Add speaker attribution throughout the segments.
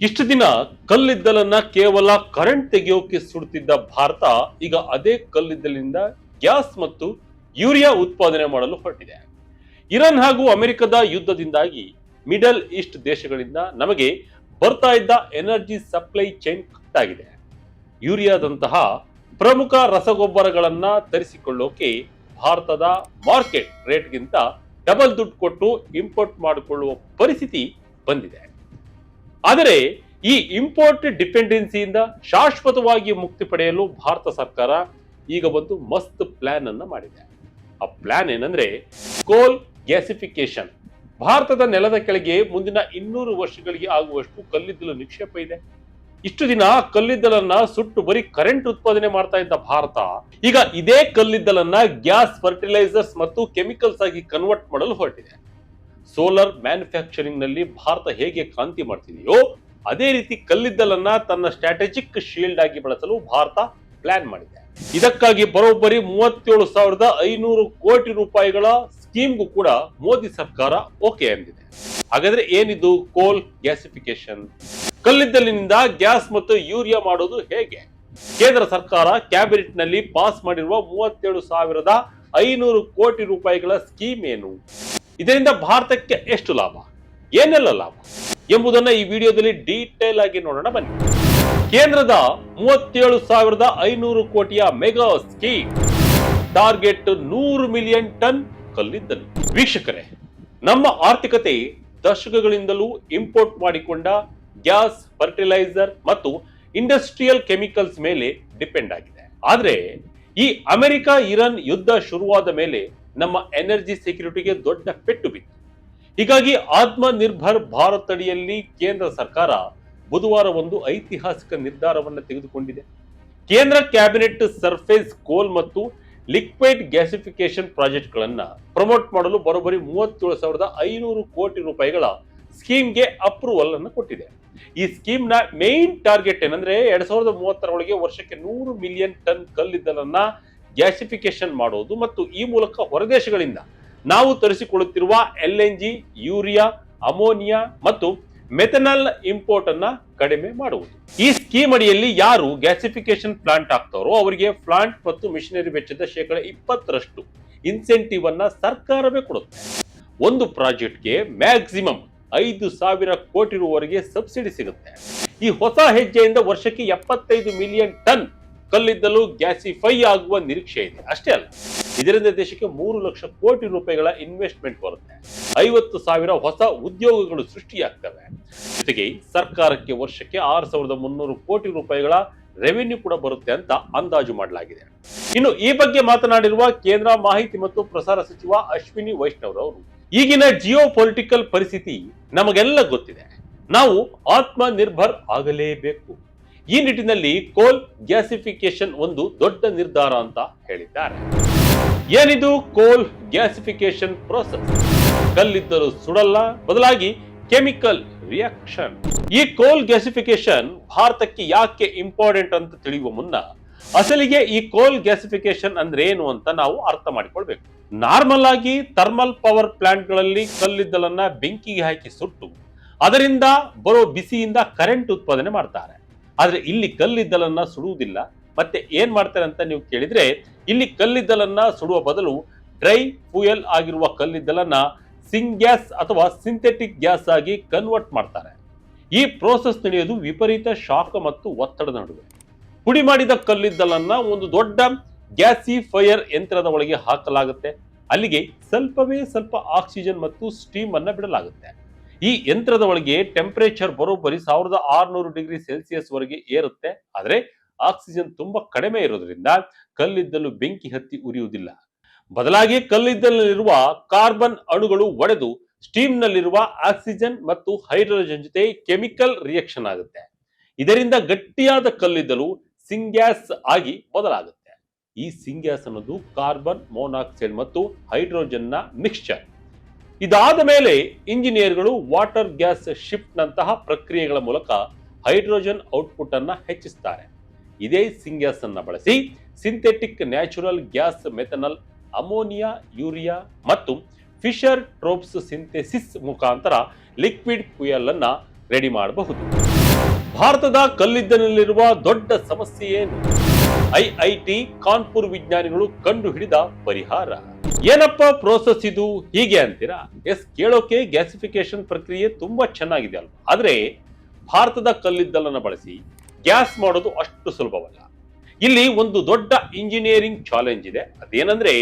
Speaker 1: ಇಷ್ಟು ದಿನ ಕಲ್ಲಿದ್ದಲನ್ನ ಕೇವಲ ಕರೆಂಟ್ ತೆಗೆಯೋಕೆ ಸುಡುತ್ತಿದ್ದ ಭಾರತ ಈಗ ಅದೇ ಕಲ್ಲಿದ್ದಲಿನಿಂದ ಗ್ಯಾಸ್ ಮತ್ತು ಯೂರಿಯಾ ಉತ್ಪಾದನೆ ಮಾಡಲು ಹೊರಟಿದೆ. ಇರಾನ್ ಹಾಗೂ ಅಮೆರಿಕದ ಯುದ್ಧದಿಂದಾಗಿ ಮಿಡಲ್ ಈಸ್ಟ್ ದೇಶಗಳಿಂದ ನಮಗೆ ಬರ್ತಾ ಇದ್ದ ಎನರ್ಜಿ ಸಪ್ಲೈ ಚೈನ್ ಕಟ್ ಆಗಿದೆ. ಯೂರಿಯಾದಂತಹ ಪ್ರಮುಖ ರಸಗೊಬ್ಬರಗಳನ್ನ ತರಿಸಿಕೊಳ್ಳೋಕೆ ಭಾರತದ ಮಾರ್ಕೆಟ್ ರೇಟ್ಗಿಂತ ಡಬಲ್ ದುಡ್ಡು ಕೊಟ್ಟು ಇಂಪೋರ್ಟ್ ಮಾಡಿಕೊಳ್ಳುವ ಪರಿಸ್ಥಿತಿ ಬಂದಿದೆ. ಆದರೆ ಈ ಇಂಪೋರ್ಟ್ ಡಿಪೆಂಡೆನ್ಸಿಯಿಂದ ಶಾಶ್ವತವಾಗಿ ಮುಕ್ತಿ ಪಡೆಯಲು ಭಾರತ ಸರ್ಕಾರ ಈಗ ಒಂದು ಮಸ್ತ್ ಪ್ಲಾನ್ ಅನ್ನ ಮಾಡಿದೆ. ಆ ಪ್ಲಾನ್ ಏನಂದ್ರೆ ಕೋಲ್ ಗ್ಯಾಸಿಫಿಕೇಶನ್. ಭಾರತದ ನೆಲದ ಕೆಳಗೆ ಮುಂದಿನ 200 ವರ್ಷಗಳಿಗೆ ಆಗುವಷ್ಟು ಕಲ್ಲಿದ್ದಲು ನಿಕ್ಷೇಪ ಇದೆ. ಇಷ್ಟು ದಿನ ಕಲ್ಲಿದ್ದಲನ್ನ ಸುಟ್ಟು ಬರೀ ಕರೆಂಟ್ ಉತ್ಪಾದನೆ ಮಾಡ್ತಾ ಇದ್ದ ಭಾರತ ಈಗ ಇದೇ ಕಲ್ಲಿದ್ದಲನ್ನ ಗ್ಯಾಸ್, ಫರ್ಟಿಲೈಸರ್ಸ್ ಮತ್ತು ಕೆಮಿಕಲ್ಸ್ ಆಗಿ ಕನ್ವರ್ಟ್ ಮಾಡಲು ಹೊರಟಿದೆ. ಸೋಲಾರ್ ಮ್ಯಾನುಫ್ಯಾಕ್ಚರಿಂಗ್ ನಲ್ಲಿ ಭಾರತ ಹೇಗೆ ಕ್ರಾಂತಿ ಮಾಡ್ತಿದೆಯೋ ಅದೇ ರೀತಿ ಕಲ್ಲಿದ್ದಲನ್ನ ತನ್ನ ಸ್ಟ್ರಾಟಜಿಕ್ ಶೀಲ್ಡ್ ಆಗಿ ಬಳಸಲು ಭಾರತ ಪ್ಲಾನ್ ಮಾಡಿದೆ. ಇದಕ್ಕಾಗಿ ಬರೋಬ್ಬರಿ 37,500 ಕೋಟಿ ರೂಪಾಯಿಗಳ ಸ್ಕೀಮ್ಗೂ ಕೂಡ ಮೋದಿ ಸರ್ಕಾರ ಓಕೆ ಎಂದಿದೆ. ಹಾಗಾದ್ರೆ ಏನಿದು ಕೋಲ್ ಗ್ಯಾಸಿಫಿಕೇಶನ್? ಕಲ್ಲಿದ್ದಲಿನಿಂದ ಗ್ಯಾಸ್ ಮತ್ತು ಯೂರಿಯಾ ಮಾಡೋದು ಹೇಗೆ? ಕೇಂದ್ರ ಸರ್ಕಾರ ಕ್ಯಾಬಿನೆಟ್ ನಲ್ಲಿ ಪಾಸ್ ಮಾಡಿರುವ 37,500 ಕೋಟಿ ರೂಪಾಯಿಗಳ ಸ್ಕೀಮ್ ಏನು? ಇದರಿಂದ ಭಾರತಕ್ಕೆ ಎಷ್ಟು ಲಾಭ, ಏನೆಲ್ಲ ಲಾಭ ಎಂಬುದನ್ನ ಈ ವಿಡಿಯೋದಲ್ಲಿ ಡೀಟೇಲ್ ಆಗಿ ನೋಡೋಣ ಬನ್ನಿ. ಕೇಂದ್ರದ 37,500 ಕೋಟಿಯ mega scheme target 100 million ton ಕಲ್ಲಿದ್ದಲು. ವೀಕ್ಷಕರೇ, ನಮ್ಮ ಆರ್ಥಿಕತೆ ದಶಕಗಳಿಂದಲೂ ಇಂಪೋರ್ಟ್ ಮಾಡಿಕೊಂಡ ಗ್ಯಾಸ್, ಫರ್ಟಿಲೈಸರ್ ಮತ್ತು ಇಂಡಸ್ಟ್ರಿಯಲ್ ಕೆಮಿಕಲ್ಸ್ ಮೇಲೆ ಡಿಪೆಂಡ್ ಆಗಿದೆ. ಆದ್ರೆ ಈ ಅಮೆರಿಕ ಇರಾನ್ ಯುದ್ಧ ಶುರುವಾದ ಮೇಲೆ ನಮ್ಮ ಎನರ್ಜಿ ಸೆಕ್ಯೂರಿಟಿಗೆ ದೊಡ್ಡ ಪೆಟ್ಟು ಬಿತ್ತು. ಹೀಗಾಗಿ ಆತ್ಮ ನಿರ್ಭರ್ ಭಾರತ್ ಅಡಿಯಲ್ಲಿ ಕೇಂದ್ರ ಸರ್ಕಾರ ಬುಧವಾರ ಒಂದು ಐತಿಹಾಸಿಕ ನಿರ್ಧಾರವನ್ನು ತೆಗೆದುಕೊಂಡಿದೆ. ಕೇಂದ್ರ ಕ್ಯಾಬಿನೆಟ್ ಸರ್ಫೇಸ್ ಕೋಲ್ ಮತ್ತು ಲಿಕ್ವಿಡ್ ಗ್ಯಾಸಿಫಿಕೇಶನ್ ಪ್ರಾಜೆಕ್ಟ್ ಗಳನ್ನ ಪ್ರಮೋಟ್ ಮಾಡಲು ಬರೋಬ್ಬರಿ 37,500 ಕೋಟಿ ರೂಪಾಯಿಗಳ ಸ್ಕೀಮ್ಗೆ ಅಪ್ರೂವಲ್ ಅನ್ನು ಕೊಟ್ಟಿದೆ. ಈ ಸ್ಕೀಮ್ ನ ಮೇನ್ ಟಾರ್ಗೆಟ್ ಏನಂದ್ರೆ 2030 ವರ್ಷಕ್ಕೆ 100 ಮಿಲಿಯನ್ ಟನ್ ಕಲ್ಲಿದ್ದಲನ್ನ ಗ್ಯಾಸಿಫಿಕೇಶನ್ ಮಾಡೋದು ಮತ್ತು ಈ ಮೂಲಕ ಹೊರದೇಶಗಳಿಂದ ನಾವು ತರಿಸಿಕೊಳ್ಳುತ್ತಿರುವ LNG, ಯೂರಿಯಾ, ಅಮೋನಿಯಾ ಮತ್ತು ಮೆಥನಾಲ್ ಇಂಪೋರ್ಟ್ ಅನ್ನ ಕಡಿಮೆ ಮಾಡುವುದು. ಈ ಸ್ಕೀಮ್ ಅಡಿಯಲ್ಲಿ ಯಾರು ಗ್ಯಾಸಿಫಿಕೇಶನ್ ಪ್ಲಾಂಟ್ ಆಗ್ತಾರೋ ಅವರಿಗೆ ಪ್ಲಾಂಟ್ ಮತ್ತು ಮಿಷನರಿ ವೆಚ್ಚದ 20% ಇನ್ಸೆಂಟಿವ್ ಅನ್ನ ಸರ್ಕಾರವೇ ಕೊಡುತ್ತೆ. ಒಂದು ಪ್ರಾಜೆಕ್ಟ್ಗೆ ಮ್ಯಾಕ್ಸಿಮಮ್ 5,000 ಕೋಟಿ ರೂವರೆಗೆ ಸಬ್ಸಿಡಿ ಸಿಗುತ್ತೆ. ಈ ಹೊಸ ಹೆಜ್ಜೆಯಿಂದ ವರ್ಷಕ್ಕೆ 75 ಮಿಲಿಯನ್ ಟನ್ ಕಲ್ಲಿದ್ದಲು ಗ್ಯಾಸಿಫೈ ಆಗುವ ನಿರೀಕ್ಷೆ ಇದೆ. ಅಷ್ಟೇ ಅಲ್ಲ, ಇದರಿಂದ ದೇಶಕ್ಕೆ 3 ಲಕ್ಷ ಕೋಟಿ ರೂಪಾಯಿಗಳ ಇನ್ವೆಸ್ಟ್ಮೆಂಟ್ ಬರುತ್ತೆ. 50,000 ಹೊಸ ಉದ್ಯೋಗಗಳು ಸೃಷ್ಟಿಯಾಗ್ತವೆ. ಜೊತೆಗೆ ಸರ್ಕಾರಕ್ಕೆ ವರ್ಷಕ್ಕೆ 6,300 ಕೋಟಿ ರೂಪಾಯಿಗಳ ರೆವೆನ್ಯೂ ಕೂಡ ಬರುತ್ತೆ ಅಂತ ಅಂದಾಜು ಮಾಡಲಾಗಿದೆ. ಇನ್ನು ಈ ಬಗ್ಗೆ ಮಾತನಾಡಿರುವ ಕೇಂದ್ರ ಮಾಹಿತಿ ಮತ್ತು ಪ್ರಸಾರ ಸಚಿವ ಅಶ್ವಿನಿ ವೈಷ್ಣವ್ ಅವರು, ಈಗಿನ ಜಿಯೋ ಪೊಲಿಟಿಕಲ್ ಪರಿಸ್ಥಿತಿ ನಮಗೆಲ್ಲ ಗೊತ್ತಿದೆ, ನಾವು ಆತ್ಮ ನಿರ್ಭರ್ ಆಗಲೇಬೇಕು. ಈ ನಿಟ್ಟಿನಲ್ಲಿ ಕೋಲ್ ಗ್ಯಾಸಿಫಿಕೇಶನ್ ಒಂದು ದೊಡ್ಡ ನಿರ್ಧಾರ ಅಂತ ಹೇಳಿದ್ದಾರೆ. ಏನಿದು ಕೋಲ್ ಗ್ಯಾಸಿಫಿಕೇಶನ್ ಪ್ರೋಸೆಸ್? ಕಲ್ಲಿದ್ದಲು ಸುಡಲ್ಲ, ಬದಲಾಗಿ ಕೆಮಿಕಲ್ ರಿಯಾಕ್ಷನ್. ಈ ಕೋಲ್ ಗ್ಯಾಸಿಫಿಕೇಶನ್ ಭಾರತಕ್ಕೆ ಯಾಕೆ ಇಂಪಾರ್ಟೆಂಟ್ ಅಂತ ತಿಳಿಯುವ ಮುನ್ನ ಅಸಲಿಗೆ ಈ ಕೋಲ್ ಗ್ಯಾಸಿಫಿಕೇಶನ್ ಅಂದ್ರೆ ಏನು ಅಂತ ನಾವು ಅರ್ಥ ಮಾಡಿಕೊಳ್ಬೇಕು. ನಾರ್ಮಲ್ ಆಗಿ ಥರ್ಮಲ್ ಪವರ್ ಪ್ಲಾಂಟ್ ಗಳಲ್ಲಿ ಕಲ್ಲಿದ್ದಲನ್ನ ಬೆಂಕಿಗೆ ಹಾಕಿ ಸುಟ್ಟು ಅದರಿಂದ ಬರೋ ಬಿಸಿಯಿಂದ ಕರೆಂಟ್ ಉತ್ಪಾದನೆ ಮಾಡ್ತಾರೆ. ಆದ್ರೆ ಇಲ್ಲಿ ಕಲ್ಲಿದ್ದಲನ್ನ ಸುಡುವುದಿಲ್ಲ. ಮತ್ತೆ ಏನ್ ಮಾಡ್ತಾರೆ ಅಂತ ನೀವು ಕೇಳಿದ್ರೆ, ಇಲ್ಲಿ ಕಲ್ಲಿದ್ದಲನ್ನ ಸುಡುವ ಬದಲು ಡ್ರೈ ಫ್ಯೂಯಲ್ ಆಗಿರುವ ಕಲ್ಲಿದ್ದಲನ್ನ ಸಿಂಗ್ಯಾಸ್ ಅಥವಾ ಸಿಂಥೆಟಿಕ್ ಗ್ಯಾಸ್ ಆಗಿ ಕನ್ವರ್ಟ್ ಮಾಡ್ತಾರೆ. ಈ ಪ್ರೋಸೆಸ್ ನಡೆಯೋದು ವಿಪರೀತ ಶಾಖ ಮತ್ತು ಒತ್ತಡದ ನಡುವೆ. ಪುಡಿ ಮಾಡಿದ ಕಲ್ಲಿದ್ದಲನ್ನ ಒಂದು ದೊಡ್ಡ ಗ್ಯಾಸಿಫೈಯರ್ ಯಂತ್ರದ ಒಳಗೆ ಹಾಕಲಾಗುತ್ತೆ. ಅಲ್ಲಿಗೆ ಸ್ವಲ್ಪವೇ ಸ್ವಲ್ಪ ಆಕ್ಸಿಜನ್ ಮತ್ತು ಸ್ಟೀಮ್ ಅನ್ನ ಬಿಡಲಾಗುತ್ತೆ. ಈ ಯಂತ್ರದ ಒಳಗೆ ಟೆಂಪರೇಚರ್ ಬರೋಬ್ಬರಿ 1600 ಡಿಗ್ರಿ ಸೆಲ್ಸಿಯಸ್ ವರೆಗೆ ಏರುತ್ತೆ. ಆದ್ರೆ ಆಕ್ಸಿಜನ್ ತುಂಬಾ ಕಡಿಮೆ ಇರೋದ್ರಿಂದ ಕಲ್ಲಿದ್ದಲು ಬೆಂಕಿ ಹತ್ತಿ ಉರಿಯುವುದಿಲ್ಲ. ಬದಲಾಗಿ ಕಲ್ಲಿದ್ದಲಿರುವ ಕಾರ್ಬನ್ ಅಣುಗಳು ಒಡೆದು ಸ್ಟೀಮ್ ನಲ್ಲಿರುವ ಆಕ್ಸಿಜನ್ ಮತ್ತು ಹೈಡ್ರೋಜನ್ ಜೊತೆ ಕೆಮಿಕಲ್ ರಿಯಾಕ್ಷನ್ ಆಗುತ್ತೆ. ಇದರಿಂದ ಗಟ್ಟಿಯಾದ ಕಲ್ಲಿದ್ದಲು ಸಿಂಗ್ಯಾಸ್ ಆಗಿ ಬದಲಾಗುತ್ತೆ. ಈ ಸಿಂಗ್ಯಾಸ್ ಅನ್ನೋದು ಕಾರ್ಬನ್ ಮೊನಾಕ್ಸೈಡ್ ಮತ್ತು ಹೈಡ್ರೋಜನ್ ನ ಮಿಕ್ಸ್ಚರ್. ಇದಾದ ಮೇಲೆ ಇಂಜಿನಿಯರ್ಗಳು ವಾಟರ್ ಗ್ಯಾಸ್ ಶಿಫ್ಟ್ ನಂತಹ ಪ್ರಕ್ರಿಯೆಗಳ ಮೂಲಕ ಹೈಡ್ರೋಜನ್ ಔಟ್ಪುಟ್ ಅನ್ನ ಹೆಚ್ಚಿಸುತ್ತಾರೆ. ಇದೇ ಸಿಂಗ್ಯಾಸ್ ಅನ್ನ ಬಳಸಿ synthetic natural gas, methanol, ammonia, urea ಮತ್ತು ಫಿಶರ್ ಟ್ರೋಪ್ಸ್ ಸಿಂಥೆಸಿಸ್ ಮುಖಾಂತರ ಲಿಕ್ವಿಡ್ ಫ್ಯೂಯಲ್ ಅನ್ನ ರೆಡಿ ಮಾಡಬಹುದು. ಭಾರತದ ಕಲ್ಲಿದ್ದಲಿನಲ್ಲಿರುವ ದೊಡ್ಡ ಸಮಸ್ಯೆ ಏನು? ಐಐಟಿ ಕಾನ್ಪುರ್ ವಿಜ್ಞಾನಿಗಳು ಕಂಡು ಹಿಡಿದ ಪರಿಹಾರ ಏನಪ್ಪ ಪ್ರೋಸೆಸ್ ಇದು ಹೀಗೆ ಅಂತೀರಾ? ಎಸ್, ಕೇಳೋಕೆ ಗ್ಯಾಸಿಫಿಕೇಶನ್ ಪ್ರಕ್ರಿಯೆ ತುಂಬಾ ಚೆನ್ನಾಗಿದೆ ಅಲ್ವಾ, ಆದ್ರೆ ಭಾರತದ ಕಲ್ಲಿದ್ದಲನ್ನು ಬಳಸಿ ಗ್ಯಾಸ್ ಮಾಡೋದು ಅಷ್ಟು ಸುಲಭವಲ್ಲ. ಇಲ್ಲಿ ಒಂದು ದೊಡ್ಡ ಇಂಜಿನಿಯರಿಂಗ್ ಚಾಲೆಂಜ್ ಇದೆ. ಅದೇನಂದ್ರೆ,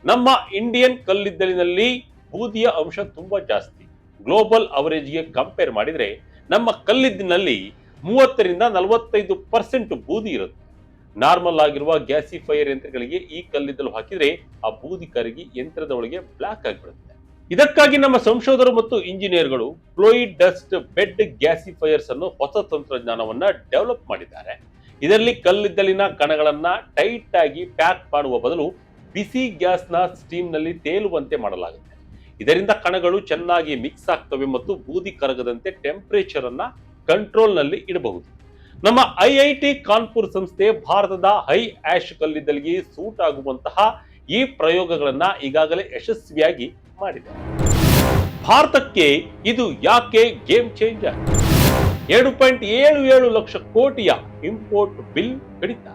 Speaker 1: ನಮ್ಮ ಇಂಡಿಯನ್ ಕಲ್ಲಿದ್ದಲಿನಲ್ಲಿ ಬೂದಿಯ ಅಂಶ ತುಂಬಾ ಜಾಸ್ತಿ. ಗ್ಲೋಬಲ್ ಅವರೇಜ್ಗೆ ಕಂಪೇರ್ ಮಾಡಿದ್ರೆ ನಮ್ಮ ಕಲ್ಲಿದ್ದಿನಲ್ಲಿ 30-45% ಬೂದಿ ಇರುತ್ತೆ. ನಾರ್ಮಲ್ ಆಗಿರುವ ಗ್ಯಾಸಿಫೈಯರ್ ಯಂತ್ರಗಳಿಗೆ ಈ ಕಲ್ಲಿದ್ದಲು ಹಾಕಿದ್ರೆ ಆ ಬೂದಿ ಕರಗಿ ಯಂತ್ರದ ಒಳಗೆ ಬ್ಲಾಕ್ ಆಗಿಬಿಡುತ್ತೆ. ಇದಕ್ಕಾಗಿ ನಮ್ಮ ಸಂಶೋಧಕರು ಮತ್ತು ಇಂಜಿನಿಯರ್ಗಳು ಫ್ಲೂಯಿಡ್ ಡಸ್ಟ್ ಬೆಡ್ ಗ್ಯಾಸಿಫೈಯರ್ಸ್ ಅನ್ನು ಹೊಸ ತಂತ್ರಜ್ಞಾನವನ್ನ ಡೆವಲಪ್ ಮಾಡಿದ್ದಾರೆ. ಇದರಲ್ಲಿ ಕಲ್ಲಿದ್ದಲಿನ ಕಣಗಳನ್ನ ಟೈಟ್ ಆಗಿ ಪ್ಯಾಕ್ ಮಾಡುವ ಬದಲು ಬಿಸಿ ಗ್ಯಾಸ್ ನ ಸ್ಟೀಮ್ ನಲ್ಲಿ ತೇಲುವಂತೆ ಮಾಡಲಾಗುತ್ತೆ. ಇದರಿಂದ ಕಣಗಳು ಚೆನ್ನಾಗಿ ಮಿಕ್ಸ್ ಆಗ್ತವೆ ಮತ್ತು ಬೂದಿ ಕರಗದಂತೆ ಟೆಂಪರೇಚರ್ ಅನ್ನ ಕಂಟ್ರೋಲ್ ನಲ್ಲಿ ಇಡಬಹುದು. ನಮ್ಮ ಐಐಟಿ ಕಾನ್ಪುರ್ ಸಂಸ್ಥೆ ಭಾರತದ ಹೈ ಆಶ್ ಕಲ್ಲಿದ್ದಲಿಗೆ ಸೂಟ್ ಆಗುವಂತಹ ಈ ಪ್ರಯೋಗಗಳನ್ನ ಈಗಾಗಲೇ ಯಶಸ್ವಿಯಾಗಿ ಮಾಡಿದೆ. ಭಾರತಕ್ಕೆ ಇದು ಯಾಕೆ ಗೇಮ್ ಚೇಂಜರ್? 2.77 ಲಕ್ಷ ಕೋಟಿಯ ಇಂಪೋರ್ಟ್ ಬಿಲ್ ಕಡಿತ.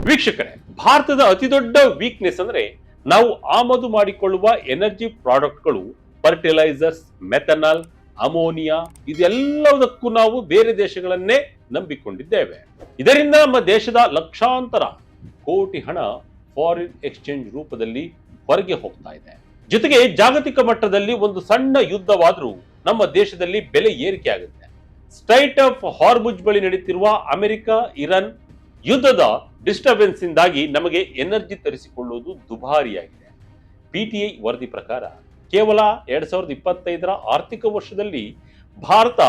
Speaker 1: ವೀಕ್ಷಕರೇ, ಭಾರತದ ಅತಿದೊಡ್ಡ ವೀಕ್ನೆಸ್ ಅಂದ್ರೆ ನಾವು ಆಮದು ಮಾಡಿಕೊಳ್ಳುವ ಎನರ್ಜಿ ಪ್ರಾಡಕ್ಟ್ಗಳು, ಫರ್ಟಿಲೈಸರ್ಸ್, ಮೆಥನಾಲ್, ಅಮೋನಿಯಾ, ಇದೆಲ್ಲದಕ್ಕೂ ನಾವು ಬೇರೆ ದೇಶಗಳನ್ನೇ ನಂಬಿಕೊಂಡಿದ್ದೇವೆ. ಇದರಿಂದ ನಮ್ಮ ದೇಶದ ಲಕ್ಷಾಂತರ ಕೋಟಿ ಹಣ ಫಾರಿನ್ ಎಕ್ಸ್ಚೇಂಜ್ ರೂಪದಲ್ಲಿ ಹೊರಗೆ ಹೋಗ್ತಾ ಇದೆ. ಜೊತೆಗೆ ಜಾಗತಿಕ ಮಟ್ಟದಲ್ಲಿ ಒಂದು ಸಣ್ಣ ಯುದ್ಧವಾದರೂ ನಮ್ಮ ದೇಶದಲ್ಲಿ ಬೆಲೆ ಏರಿಕೆ ಆಗುತ್ತೆ. ಸ್ಟ್ರೈಟ್ ಆಫ್ ಹಾರ್ಮುಜ್ ಬಳಿ ನಡೆಯುತ್ತಿರುವ ಅಮೆರಿಕ ಇರಾನ್ ಯುದ್ಧದ ಡಿಸ್ಟರ್ಬೆನ್ಸ್ ಇಂದಾಗಿ ನಮಗೆ ಎನರ್ಜಿ ತರಿಸಿಕೊಳ್ಳುವುದು ದುಬಾರಿಯಾಗಿದೆ. ಪಿಟಿಐ ವರದಿ ಪ್ರಕಾರ ಕೇವಲ 2025ರ ಆರ್ಥಿಕ ವರ್ಷದಲ್ಲಿ Bharat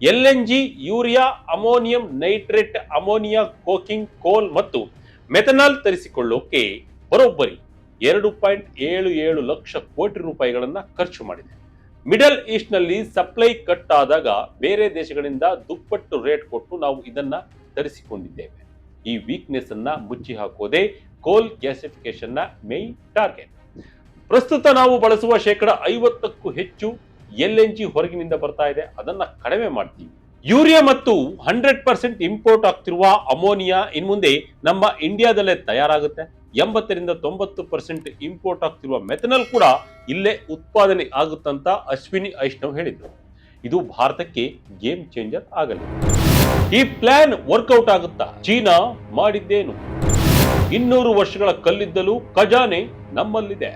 Speaker 1: LNG, urea, ammonium nitrate, ammonia, coking coal ಮತ್ತು ಮೆಥನಾಲ್ ತರಿಸಿಕೊಳ್ಳೋಕೆ ಬರೋಬ್ಬರಿ 2.77 ಲಕ್ಷ ಕೋಟಿ ರೂಪಾಯಿಗಳನ್ನ ಖರ್ಚು ಮಾಡಿದೆ. ಮಿಡಲ್ ಈಸ್ಟ್ ನಲ್ಲಿ ಸಪ್ಲೈ ಕಟ್ ಆದಾಗ ಬೇರೆ ದೇಶಗಳಿಂದ ದುಪ್ಪಟ್ಟು ರೇಟ್ ಕೊಟ್ಟು ನಾವು ಇದನ್ನ ತರಿಸಿಕೊಂಡಿದ್ದೇವೆ. ಈ ವೀಕ್ನೆಸ್ ಅನ್ನ ಮುಚ್ಚಿ ಹಾಕೋದೇ ಕೋಲ್ ಗ್ಯಾಸಿಫಿಕೇಶನ್ ನ ಮೇನ್ ಟಾರ್ಗೆಟ್. ಪ್ರಸ್ತುತ ನಾವು ಬಳಸುವ 50%ಕ್ಕೂ ಹೆಚ್ಚು ಎಲ್ಎನ್ಜಿ ಹೊರಗಿನಿಂದ ಬರ್ತಾ ಇದೆ. ಅದನ್ನ ಕಡಿಮೆ ಮಾಡ್ತೀವಿ. ಯೂರಿಯಾ ಮತ್ತು 100% ಇಂಪೋರ್ಟ್ ಆಗ್ತಿರುವ ಅಮೋನಿಯಾ ಇನ್ಮುಂದೆ ನಮ್ಮ ಇಂಡಿಯಾದಲ್ಲೇ ತಯಾರಾಗುತ್ತೆ. 80-90% ಇಂಪೋರ್ಟ್ ಆಗ್ತಿರುವ ಮೆಥನಾಲ್ ಕೂಡ ಇಲ್ಲೇ ಉತ್ಪಾದನೆ ಆಗುತ್ತಂತ ಅಶ್ವಿನಿ ವೈಷ್ಣವ್ ಹೇಳಿದ್ರು. ಇದು ಭಾರತಕ್ಕೆ ಗೇಮ್ ಚೇಂಜರ್ ಆಗಲಿದೆ. ಈ ಪ್ಲಾನ್ ವರ್ಕೌಟ್ ಆಗುತ್ತಾ? ಚೀನಾ ಮಾಡಿದ್ದೇನು? 200 ವರ್ಷಗಳ ಕಲ್ಲಿದ್ದಲು ಖಜಾನೆ ನಮ್ಮಲ್ಲಿದೆ.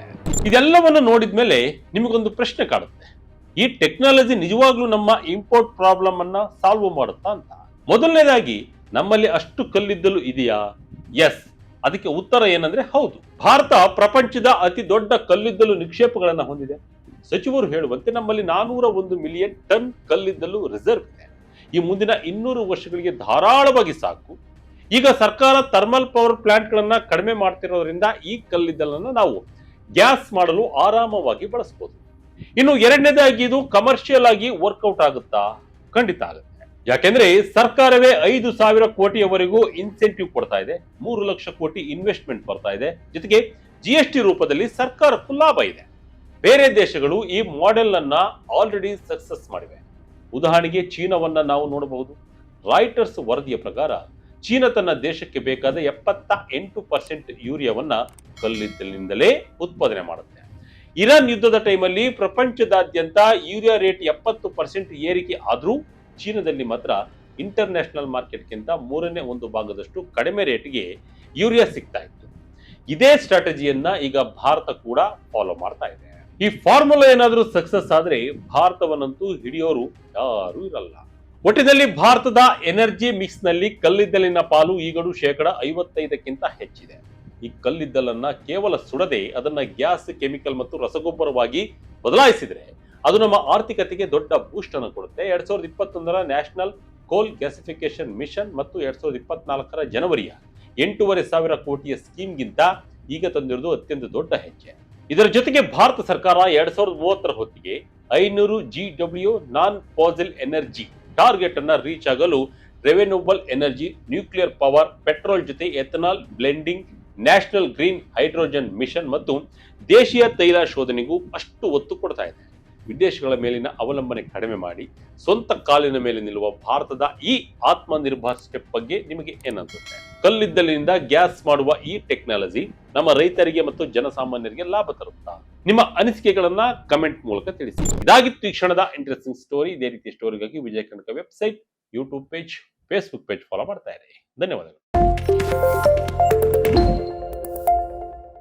Speaker 1: ಇದೆಲ್ಲವನ್ನು ನೋಡಿದ್ಮೇಲೆ ನಿಮಗೊಂದು ಪ್ರಶ್ನೆ ಕಾಡುತ್ತೆ, ಈ ಟೆಕ್ನಾಲಜಿ ನಿಜವಾಗ್ಲೂ ನಮ್ಮ ಇಂಪೋರ್ಟ್ ಪ್ರಾಬ್ಲಮ್ ಅನ್ನ ಸಾಲ್ವ್ ಮಾಡುತ್ತಾ ಅಂತ. ಮೊದಲನೇದಾಗಿ, ನಮ್ಮಲ್ಲಿ ಅಷ್ಟು ಕಲ್ಲಿದ್ದಲು ಇದೆಯಾ? ಎಸ್, ಅದಕ್ಕೆ ಉತ್ತರ ಏನಂದ್ರೆ ಹೌದು. ಭಾರತ ಪ್ರಪಂಚದ ಅತಿ ದೊಡ್ಡ ಕಲ್ಲಿದ್ದಲು ನಿಕ್ಷೇಪಗಳನ್ನ ಹೊಂದಿದೆ. ಸಚಿವರು ಹೇಳುವಂತೆ ನಮ್ಮಲ್ಲಿ 401 ಮಿಲಿಯನ್ ಟನ್ ಕಲ್ಲಿದ್ದಲು ರಿಸರ್ವ್ ಇದೆ. ಈ ಮುಂದಿನ 200 ವರ್ಷಗಳಿಗೆ ಧಾರಾಳವಾಗಿ ಸಾಕು. ಈಗ ಸರ್ಕಾರ ಥರ್ಮಲ್ ಪವರ್ ಪ್ಲಾಂಟ್ ಗಳನ್ನ ಕಡಿಮೆ ಮಾಡ್ತಿರೋದ್ರಿಂದ ಈ ಕಲ್ಲಿದ್ದಲನ್ನ ನಾವು ಗ್ಯಾಸ್ ಮಾಡಲು ಆರಾಮವಾಗಿ ಬಳಸಬಹುದು. ಇನ್ನು ಎರಡನೇದಾಗಿ, ಇದು ಕಮರ್ಷಿಯಲ್ ಆಗಿ ವರ್ಕೌಟ್ ಆಗುತ್ತಾ? ಖಂಡಿತ ಆಗುತ್ತೆ. ಯಾಕೆಂದ್ರೆ ಸರ್ಕಾರವೇ 5,000 ಕೋಟಿಯವರೆಗೂ ಇನ್ಸೆಂಟಿವ್ ಕೊಡ್ತಾ ಇದೆ, 3 ಲಕ್ಷ ಕೋಟಿ ಇನ್ವೆಸ್ಟ್ಮೆಂಟ್ ಬರ್ತಾ ಇದೆ, ಜೊತೆಗೆ GST ರೂಪದಲ್ಲಿ ಸರ್ಕಾರಕ್ಕೂ ಲಾಭ ಇದೆ. ಬೇರೆ ದೇಶಗಳು ಈ ಮಾಡೆಲ್ ಅನ್ನ ಆಲ್ರೆಡಿ ಸಕ್ಸಸ್ ಮಾಡಿವೆ. ಉದಾಹರಣೆಗೆ ಚೀನಾವನ್ನ ನಾವು ನೋಡಬಹುದು. ರಾಯ್ಟರ್ಸ್ ವರದಿಯ ಪ್ರಕಾರ ಚೀನಾ ತನ್ನ ದೇಶಕ್ಕೆ ಬೇಕಾದ 78% ಯೂರಿಯಾವನ್ನ ಕಲ್ಲಿದ್ದಲಿನಿಂದಲೇ ಉತ್ಪಾದನೆ ಮಾಡುತ್ತೆ. ಇರಾನ್ ಯುದ್ಧದ ಟೈಮಲ್ಲಿ ಪ್ರಪಂಚದಾದ್ಯಂತ ಯೂರಿಯಾ ರೇಟ್ 70% ಏರಿಕೆ ಆದ್ರೂ ಚೀನಾದಲ್ಲಿ ಮಾತ್ರ ಇಂಟರ್ನ್ಯಾಷನಲ್ ಮಾರ್ಕೆಟ್ಗಿಂತ 1/3 ಭಾಗದಷ್ಟು ಕಡಿಮೆ ರೇಟ್ಗೆ ಯೂರಿಯಾ ಸಿಗ್ತಾ ಇತ್ತು. ಇದೇ ಸ್ಟ್ರಾಟಜಿಯನ್ನ ಈಗ ಭಾರತ ಕೂಡ ಫಾಲೋ ಮಾಡ್ತಾ ಇದೆ. ಈ ಫಾರ್ಮುಲಾ ಏನಾದ್ರೂ ಸಕ್ಸಸ್ ಆದ್ರೆ ಭಾರತವನ್ನಂತೂ ಹಿಡಿಯೋರು ಯಾರು ಇರಲ್ಲ. ಒಟ್ಟಿನಲ್ಲಿ ಭಾರತದ ಎನರ್ಜಿ ಮಿಕ್ಸ್ ನಲ್ಲಿ ಕಲ್ಲಿದ್ದಲಿನ ಪಾಲು ಈಗಲೂ 55%ಕ್ಕಿಂತ ಹೆಚ್ಚಿದೆ. ಈ ಕಲ್ಲಿದ್ದಲನ್ನ ಕೇವಲ ಸುಡದೆ ಅದನ್ನ ಗ್ಯಾಸ್, ಕೆಮಿಕಲ್ ಮತ್ತು ರಸಗೊಬ್ಬರವಾಗಿ ಬದಲಾಯಿಸಿದ್ರೆ ಅದು ನಮ್ಮ ಆರ್ಥಿಕತೆಗೆ ದೊಡ್ಡ ಬೂಸ್ಟ್ ಅನ್ನು ಕೊಡುತ್ತೆ. 2021ರ ನ್ಯಾಷನಲ್ ಕೋಲ್ ಗ್ಯಾಸಿಫಿಕೇಶನ್ ಮಿಷನ್ ಮತ್ತು 2024ರ ಜನವರಿಯ 8,500 ಕೋಟಿಯ ಸ್ಕೀಮ್ಗಿಂತ ಈಗ ತಂದಿರುವುದು ಅತ್ಯಂತ ದೊಡ್ಡ ಹೆಜ್ಜೆ. ಇದರ ಜೊತೆಗೆ ಭಾರತ ಸರ್ಕಾರ 2030ರ ಹೊತ್ತಿಗೆ 500 GW non fossil energy target ಅನ್ನ ರೀಚ್ ಆಗಲು renewable energy, nuclear power, petrol ಜೊತೆ ethanol blending, national green hydrogen mission ಮತ್ತು ದೇಶೀಯ ತೈಲ ಶೋಧನೆಗೂ ಅಷ್ಟು ಒತ್ತು ಕೊಡ್ತಾ ಇದೆ. ವಿದೇಶಗಳ ಮೇಲಿನ ಅವಲಂಬನೆ ಕಡಿಮೆ ಮಾಡಿ ಸ್ವಂತ ಕಾಲಿನ ಮೇಲೆ ನಿಲ್ಲುವ ಭಾರತದ ಈ ಆತ್ಮನಿರ್ಭರ್ ಸ್ಟೆಪ್ ಬಗ್ಗೆ ನಿಮಗೆ ಏನನ್ಸುತ್ತೆ? ಕಲ್ಲಿದ್ದಲಿನಿಂದ ಗ್ಯಾಸ್ ಮಾಡುವ ಈ ಟೆಕ್ನಾಲಜಿ ನಮ್ಮ ರೈತರಿಗೆ ಮತ್ತು ಜನಸಾಮಾನ್ಯರಿಗೆ ಲಾಭ ತರುತ್ತಾ? ನಿಮ್ಮ ಅನಿಸಿಕೆಗಳನ್ನ ಕಮೆಂಟ್ ಮೂಲಕ ತಿಳಿಸಿ. ಇದಾಗಿತ್ತು ಈ ಕ್ಷಣದ ಇಂಟ್ರೆಸ್ಟಿಂಗ್ ಸ್ಟೋರಿ. ಇದೇ ರೀತಿಯ ಸ್ಟೋರಿಗಾಗಿ Vijaya Karnataka website, YouTube page, Facebook page follow ಮಾಡ್ತಾ ಇರಿ. ಧನ್ಯವಾದಗಳು.